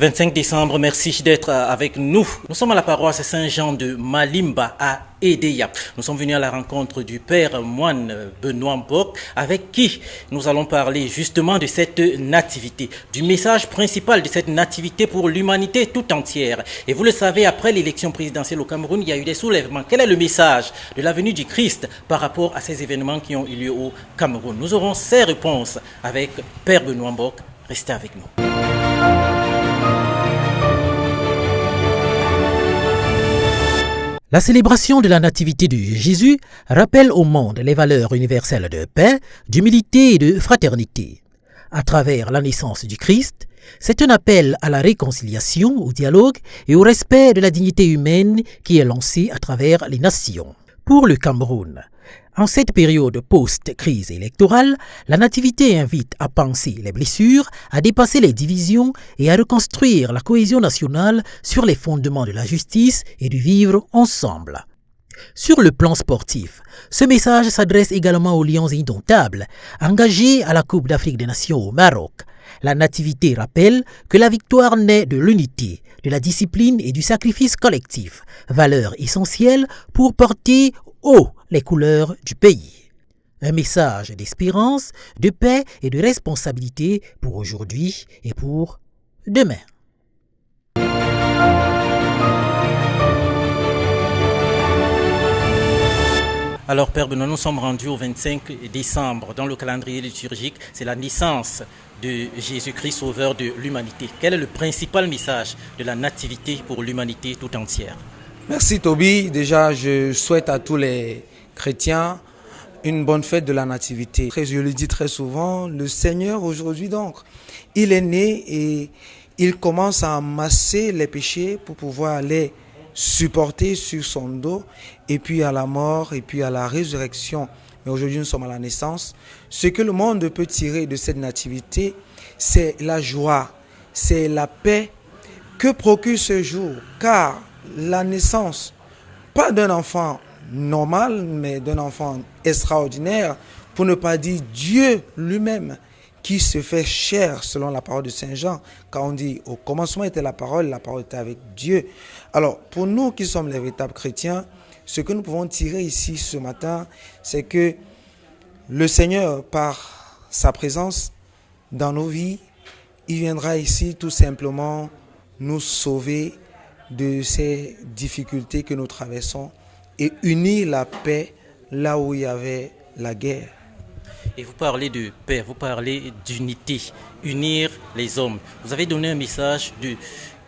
25 décembre, merci d'être avec nous. Nous sommes à la paroisse Saint-Jean de Malimba à Edéya. Nous sommes venus à la rencontre du père moine Benoît Mbok, avec qui nous allons parler justement de cette nativité, du message principal de cette nativité pour l'humanité tout entière. Et vous le savez, après l'élection présidentielle au Cameroun, il y a eu des soulèvements. Quel est le message de la venue du Christ par rapport à ces événements qui ont eu lieu au Cameroun? Nous aurons ces réponses avec père Benoît Mbok. Restez avec nous. La célébration de la nativité de Jésus rappelle au monde les valeurs universelles de paix, d'humilité et de fraternité. À travers la naissance du Christ, c'est un appel à la réconciliation, au dialogue et au respect de la dignité humaine qui est lancé à travers les nations. Pour le Cameroun, en cette période post-crise électorale, la nativité invite à penser les blessures, à dépasser les divisions et à reconstruire la cohésion nationale sur les fondements de la justice et du vivre ensemble. Sur le plan sportif, ce message s'adresse également aux Lions indomptables, engagés à la Coupe d'Afrique des Nations au Maroc. La nativité rappelle que la victoire naît de l'unité, de la discipline et du sacrifice collectif, valeurs essentielles pour porter haut les couleurs du pays. Un message d'espérance, de paix et de responsabilité pour aujourd'hui et pour demain. Alors Père Benoît, nous sommes rendus au 25 décembre dans le calendrier liturgique. C'est la naissance de Jésus-Christ, sauveur de l'humanité. Quel est le principal message de la nativité pour l'humanité tout entière? Merci Toby. Déjà, je souhaite à tous les chrétiens une bonne fête de la nativité. Je le dis très souvent, le Seigneur aujourd'hui donc, il est né et il commence à amasser les péchés pour pouvoir les supporter sur son dos et puis à la mort et puis à la résurrection. Mais aujourd'hui nous sommes à la naissance. Ce que le monde peut tirer de cette nativité, c'est la joie, c'est la paix que procure ce jour, car la naissance, pas d'un enfant normal, mais d'un enfant extraordinaire, pour ne pas dire Dieu lui-même, qui se fait chair selon la parole de Saint Jean. Quand on dit au commencement était la parole était avec Dieu. Alors pour nous qui sommes les véritables chrétiens, ce que nous pouvons tirer ici ce matin, c'est que le Seigneur, par sa présence dans nos vies, il viendra ici tout simplement nous sauver de ces difficultés que nous traversons et unir la paix là où il y avait la guerre. Et vous parlez de paix, vous parlez d'unité, unir les hommes. Vous avez donné un message de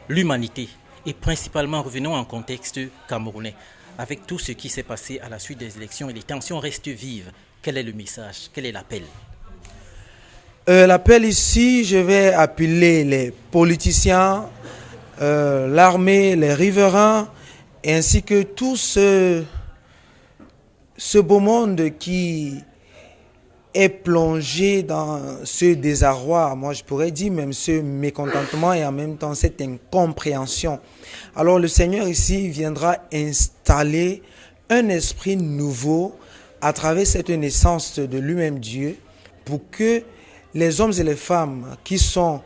l'humanité et principalement revenons en contexte camerounais. Avec tout ce qui s'est passé à la suite des élections et les tensions restent vives, quel est le message, quel est l'appel? L'appel ici, je vais appeler les politiciens, l'armée, les riverains, ainsi que tout ce beau monde qui est plongé dans ce désarroi, moi je pourrais dire même ce mécontentement et en même temps cette incompréhension. Alors le Seigneur ici viendra installer un esprit nouveau à travers cette naissance de lui-même Dieu pour que les hommes et les femmes qui sont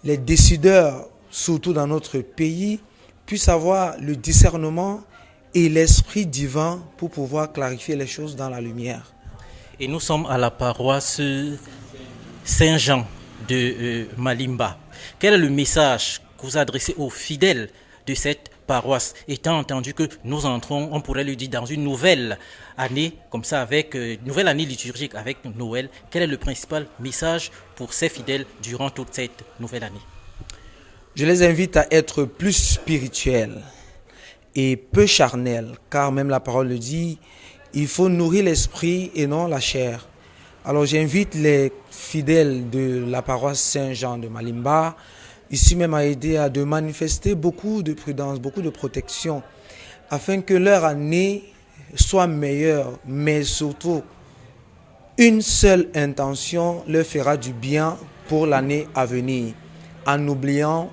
les décideurs, surtout dans notre pays, puissent avoir le discernement et l'esprit divin pour pouvoir clarifier les choses dans la lumière. Et nous sommes à la paroisse Saint-Jean de Malimba. Quel est le message que vous adressez aux fidèles de cette paroisse, étant entendu que nous entrons, on pourrait le dire, dans une nouvelle année, comme ça, avec une nouvelle année liturgique avec Noël? Quel est le principal message pour ces fidèles durant toute cette nouvelle année? Je les invite à être plus spirituels et peu charnels, car même la parole le dit, il faut nourrir l'esprit et non la chair. Alors j'invite les fidèles de la paroisse Saint-Jean de Malimba, ici même à aider à de manifester beaucoup de prudence, beaucoup de protection, afin que leur année soit meilleure, mais surtout une seule intention leur fera du bien pour l'année à venir, en oubliant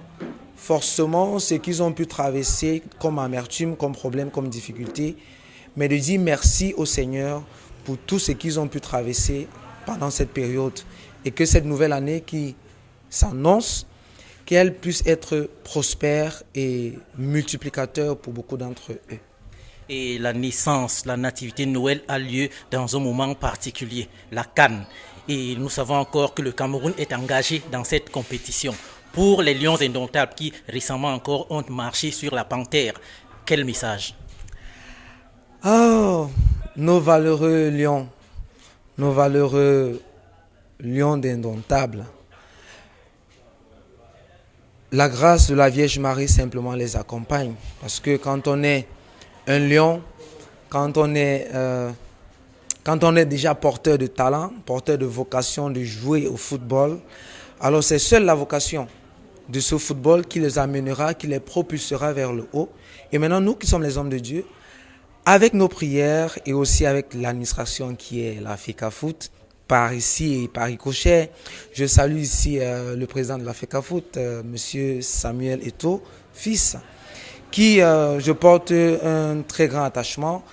forcément ce qu'ils ont pu traverser comme amertume, comme problème, comme difficulté, mais de dire merci au Seigneur pour tout ce qu'ils ont pu traverser pendant cette période et que cette nouvelle année qui s'annonce qu'elle puisse être prospère et multiplicateur pour beaucoup d'entre eux. Et la naissance, la nativité de Noël a lieu dans un moment particulier, la CAN. Et nous savons encore que le Cameroun est engagé dans cette compétition. Pour les Lions indomptables qui récemment encore ont marché sur la panthère, quel message? Oh, nos valeureux lions d'indomptables. La grâce de la Vierge Marie simplement les accompagne. Parce que quand on est un lion, quand on est déjà porteur de talent, porteur de vocation de jouer au football, alors c'est seule la vocation de ce football qui les amènera, qui les propulsera vers le haut. Et maintenant, nous qui sommes les hommes de Dieu, avec nos prières et aussi avec l'administration qui est la FECAFOOT, par ici et par ricochet, je salue ici le président de la FECAFOOT, monsieur Samuel Eto'o, fils, qui je porte un très grand attachement,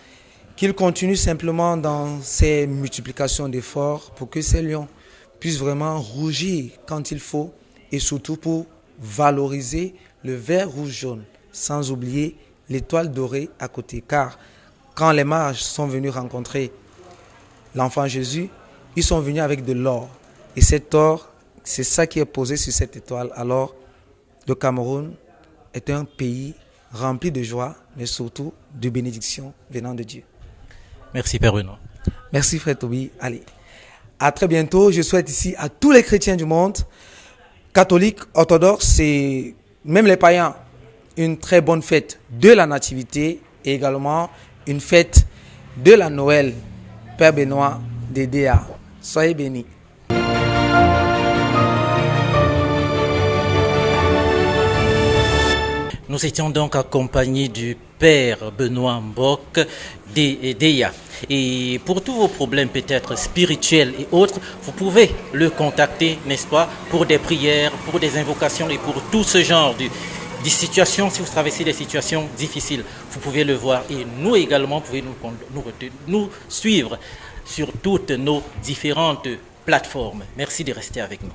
qu'il continue simplement dans ses multiplications d'efforts pour que ces lions puissent vraiment rougir quand il faut et surtout pour valoriser le vert rouge jaune, sans oublier l'étoile dorée à côté. Car quand les mages sont venus rencontrer l'enfant Jésus, ils sont venus avec de l'or. Et cet or, c'est ça qui est posé sur cette étoile. Alors, le Cameroun est un pays rempli de joie, mais surtout de bénédictions venant de Dieu. Merci Père Benoît. Merci Frère Toby. Allez, à très bientôt. Je souhaite ici à tous les chrétiens du monde, catholiques, orthodoxes et même les païens, une très bonne fête de la Nativité et également une fête de la Noël. Père Benoît d'Edea. Soyez bénis. Nous étions donc accompagnés du Père Benoît Mbok d'Edea. Et pour tous vos problèmes peut-être spirituels et autres, vous pouvez le contacter, n'est-ce pas, pour des prières, pour des invocations et pour tout ce genre de situations. Si vous traversez des situations difficiles, vous pouvez le voir. Et nous également, vous pouvez nous suivre sur toutes nos différentes plateformes. Merci de rester avec nous.